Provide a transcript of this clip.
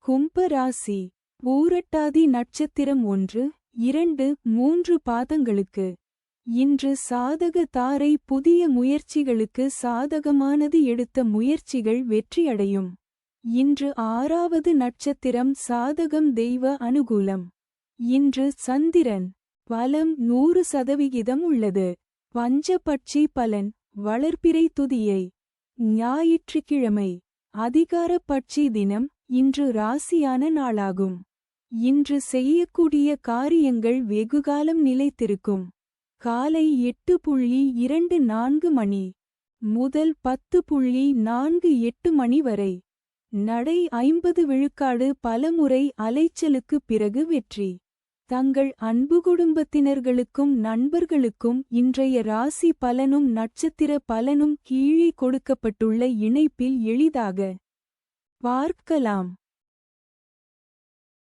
கும்ப ராசி. பூரட்டாதி நட்சத்திரம் 1, 2, 3 பாதங்களுக்கு. இன்று சாதக தாரை. புதிய முயற்சிகளுக்கு சாதகமானது. எடுத்த முயற்சிகள் வெற்றியடையும். இன்று 6வது நட்சத்திரம் சாதகம். தெய்வ அனுகூலம். இன்று சந்திரன் பலம் 100% உள்ளது. பஞ்சபட்சி பலன். வளர்பிறை துதியை. ஞாயிற்றுக்கிழமை. அதிகார பட்சி தினம். இன்று ராசியான நாளாகும். இன்று செய்யக்கூடிய காரியங்கள் வெகுகாலம் நிலைத்திருக்கும். காலை 8:24 மணி முதல் 10:48 மணி வரை. நடை 50 விழுக்காடு. பலமுறை அலைச்சலுக்குப் பிறகு வெற்றி. தங்கள் அன்பு குடும்பத்தினர்களுக்கும் நண்பர்களுக்கும் இன்றைய ராசி பலனும் நட்சத்திர பலனும் கீழே கொடுக்கப்பட்டுள்ள இணைப்பில் எளிதாக பார்க்கலாம்.